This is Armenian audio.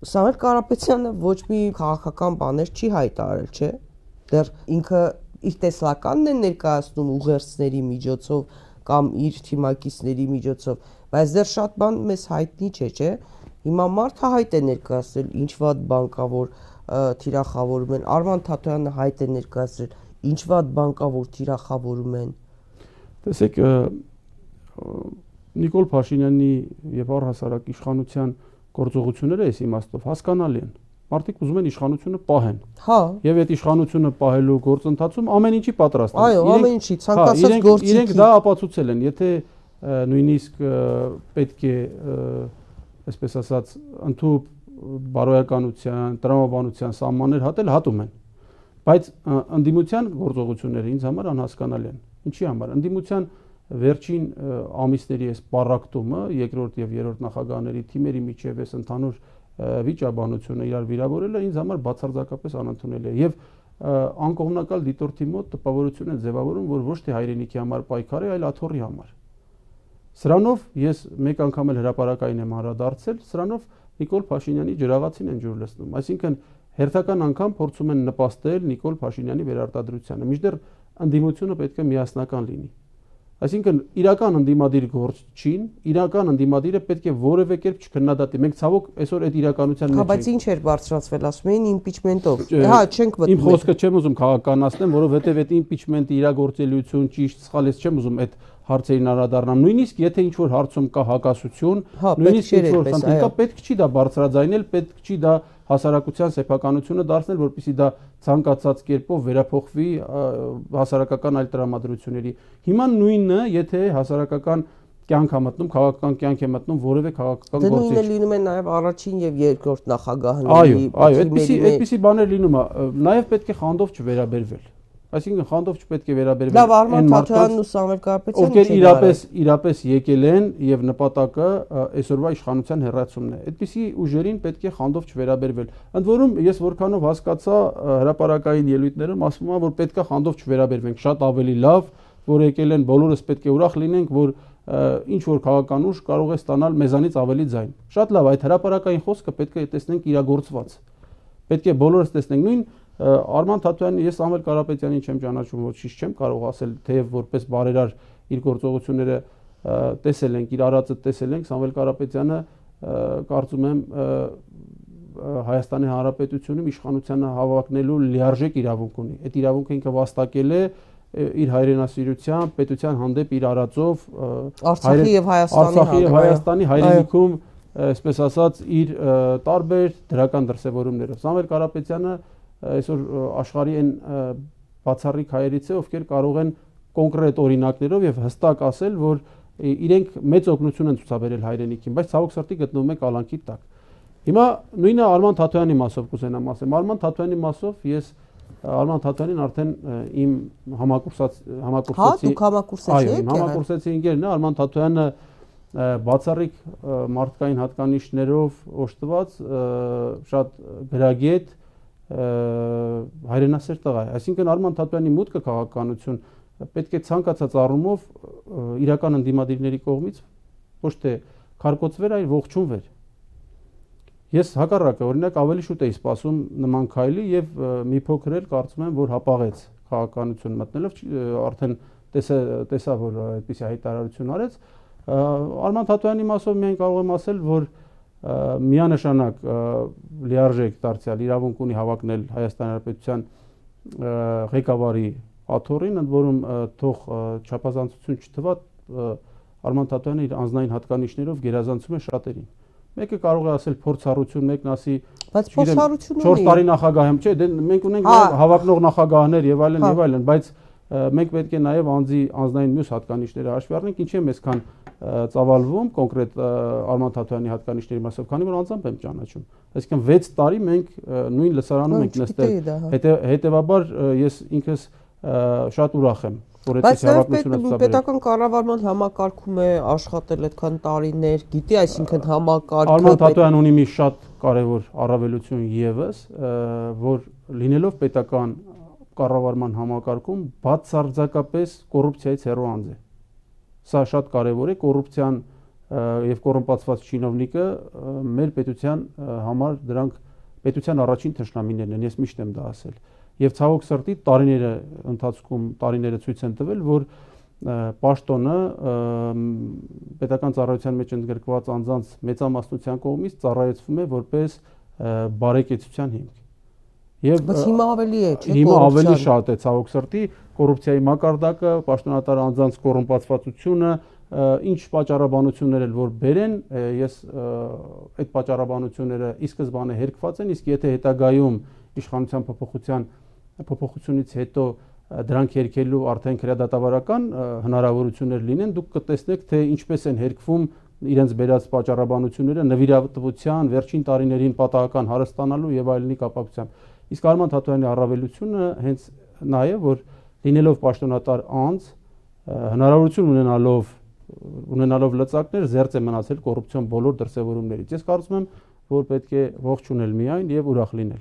Սամվել Կարապետյանը ոչ մի քաղաքական բաներ չի հայտարարել, չէ՞։ Դեռ ինքը իր տեսլականն է ներկայացնում ուղերձների միջոցով կամ իր թիմակիցների միջոցով, բայց դեռ շատ բան մեզ հայտնի չէ, չէ՞։ Հիմա մարդը հայտ է ներկայացրել, ինչ վատ բան կա, որ թիրախավորում են, Արման Թաթոյանը հայտ է ներկայացրել, ինչ վատ բան կա, որ թիրախավորում են։ Տեսեք, Նիկոլ Փաշինյանի եւ առհասարակ իշխանության գործողությունները այս իմաստով հասկանալի են։ Մարդիկ ուզում են իշխանությունը պահեն։ Հա։ Եվ այդ իշխանությունը պահելու գործընթացում ամեն ինչի պատրաստ են։ Այո, ամեն ինչի, ցանկացած գործիքի։ Իրենք դա ապացուցել են, եթե նույնիսկ պետք է, այսպես ասած, ընդհանուր բարոյականության, տրամաբանության սահմաններ հատել, հատում են։ Բայց ընդդիմության գործողությունները ինձ համար անհասկանալի են։ Ինչի համար։ Ընդդիմության վերջին ամիսների այս պառակտումը, երկրորդ եւ երրորդ նախագահների թիմերի միջև այս ընդհանուր վիճաբանությունը իրար վիրավորելը ինձ համար բացարձակապես անընդունելի է եւ անկողմնակալ դիտորդի մոտ տպավորություն է ձևավորում, որ ոչ թե հայրենիքի համար պայքար է, այլ աթոռի համար։ Սրանով ես մեկ անգամ էլ հրապարակային եմ անդրադարձել, սրանով Նիկոլ Փաշինյանի ջրաղացին են ջուր լցնում, այսինքն հերթական անգամ փորձում են նպաստել Նիկոլ Փաշինյանի վերարտադրությանը, մինչդեռ ընդդիմությունը պետք է միասնական լինի։ Այսինքն իրական ընդդիմադիր գործչին, իրական ընդդիմադիրը պետք է որևէ կերպ չքննադատի։ Մենք ցավոք այսօր այդ իրականության մեջ ենք։ Բայց ինչ էր բարձրացվել, ասում էին իմպիչմենտով։ Հա, չենք մտնում։ Իմ խոսքը չեմ ուզում քաղաքականացնեմ, որովհետև այդ իմպիչմենտի իրագործելիություն ճիշտ սխալ ես չեմ ուզում այդ հարցերին անդրադառնամ։ Նույնիսկ եթե ինչ-որ հարցում կա հակասություն, նույնիսկ ինչ-որ խնդիր կա, պետք չի դա բարձրաձայնել, պետք չի դա հասարակության սեփականությունը դարձնել, որպեսզի դա ցանկացած կերպով վերափոխվի հասարակական այլ տրամադրությունների։ Հիմա նույնը, եթե հասարակական կյանք է մտնում, քաղաքական կյանք է մտնում որևէ քաղաքական գործիք։ Նույնը լինում է նաև առաջին եւ երկրորդ նախագահների։ Այո, այդպիսի բաներ լինում է, նաև պետք է խանդով չվերաբերվել։ Այսինքն խանդով չպետք է վերաբերվել։ Լավ, Արման Թաթոյանն ու Սամվել Կարապետյանը ովքեր իրապես եկել են եւ նպատակը այսօրվա իշխանության հեռացումն է։ Այդպիսի ուժերին պետք է խանդով չվերաբերվել։ Ընդ որում ես որքանով հասկացա հրապարակային ելույթներում ասվում է, որ պետք է խանդով չվերաբերվենք, շատ ավելի լավ, որ եկել են, բոլորս պետք է ուրախ լինենք, որ ինչ որ քաղաքական ուժ կարող է ստանալ մեզանից ավելի ձայն։ Շատ լավ, այդ հրապարակային խոսքը պետք է տեսնենք իրագործված։ Պետք է բոլորս տեսնենք նույն Արման Թաթոյանի, ես Սամվել Կարապետյանին չեմ ճանաչում, ոչինչ չեմ կարող ասել, թեև որպես բարերար իր գործողությունները տեսել ենք, իր արածը տեսել ենք, Սամվել Կարապետյանը կարծում եմ Հայաստանի Հանրապետությունում իշխանությանը հավակնելու լիարժեք իրավունք ունի։ Այդ իրավունքը ինքը վաստակել է իր հայրենասիրությամբ, պետության հանդեպ իր արածով Արցախի եւ Հայաստանի հայրենիքում, այսպես ասած, իր տարբեր դրական դրսևորումներով։ Սամվել Կարապետյանը այսօր աշխարհի այն բացառիկ հայերից է, ովքեր կարող են կոնկրետ օրինակներով եւ հստակ ասել, որ իրենք մեծ օգնություն են ցուցաբերել հայրենիքին, բայց ցավոք սրտի գտնվում է կալանքի տակ։ Հիմա նույնը Արման Թաթոյանի մասով կուզենամ ասեմ։ Արման Թաթոյանի մասով ես Արման Թաթոյանին արդեն իմ համակուրսեցի ընկերն է, Արման Թաթոյանը բացառիկ մարդկային հատկանիշներով օժտված, շատ գրագետ, հայրենասեր տղա է։ Այսինքն Արման Թաթոյանի մուտքը քաղաքականություն պետք է ցանկացած առումով իրական ընդդիմադիրների կողմից ոչ թե քարկոծվեր, այլ ողջունվեր։ Ես հակառակը, օրինակ, ավելի շուտ էի սպասում նման քայլի եւ մի փոքր էլ կարծում եմ, որ հապաղեց քաղաքականություն մտնելով, արդեն տեսա, որ այդպիսի հայտարարություն արեց։ Արման Թաթոյանի մասով միայն կարող եմ ասել, որ միանշանակ լիարժեք դարձյալ իրավունք ունի հավակնել Հայաստանի Հանրապետության ղեկավարի աթոռին, ընդ որում թող չափազանցություն չթվա, Արման Թաթոյանը իր անձնային հատկանիշներով գերազանցում է շատերին։ Մեկը կարող է ասել փորձառություն, մեկն ասի, բայց փորձառություն ունի 4 տարի նախագահ եմ, չէ, դե մենք ունենք հավակնող նախագահներ եւ այլն, բայց մենք պետք է նաեւ անձնային մյուս հատկանիշները հաշվի առնենք, ինչի եմ այսքան ծավալվում կոնկրետ Արման Թաթոյանի հատկանիշների մասով, քանի որ անձամբ եմ ճանաչում։ Այսինքն 6 տարի մենք նույն լսարանում ենք նստել։ Հետևաբար ես ինքս շատ ուրախ եմ, որ այդպես հավակնությունը ցուցաբերել։ Պետական կառավարման համակարգում է աշխատել այդքան տարիներ, գիտի, այսինքն համակարգը Արման Թաթոյանը ունի մի շատ կարևոր առավելություն եւս, որ լինելով պետական կառավարման համակարգում բացարձակապես կոռուպցիայից հեռու անձ է։ Սա շատ կարևոր է, կոռուպցիան եւ կոռումպացված չինովնիկը մեր պետության համար դրանք պետության առաջին թշնամիներն են, ես միշտ եմ դա ասել։ Եվ ցավոք սրտի տարիները ցույց են տվել, որ պաշտոնը պետական ծառայության մեջ ընդգրկված անձանց մեծամասնության կողմից ծառայեցվում է որպես բարեկեցության հիմք։ Բայց հիմա ավելի է, չէ՞, հիմա ավելի շատ է ցավոք սրտի կոռուպցիայի մակարդակը, պաշտոնատար անձանց կոռումպացվածությունը, ինչ պատճառաբանություններ էլ որ բերեն, ես այդ պատճառաբանությունները ի սկզբանե հերկված են, իսկ եթե հետագայում իշխանության փոփոխությունից հետո դրանք հերքելու արդեն քրեադատավարական հնարավորություններ լինեն, դուք կտեսնեք, թե ինչպես են հերկվում իրենց բերած պատճառաբանությունները նվիրատվության վերջին տարիներին պատահական հարստանալու եւ այլնի կապակցությամբ։ Իսկ Արման Թաթոյանի առավելությունը հենց նա է, որ լինելով պաշտոնատար անձ, հնարավորություն ունենալով լծակներ, զերծ է մնացել կոռուպցիոն բոլոր դրսևորումներից։ Ես կարծում եմ, որ պետք է ողջ ունել միայն եւ ուրախ լինել։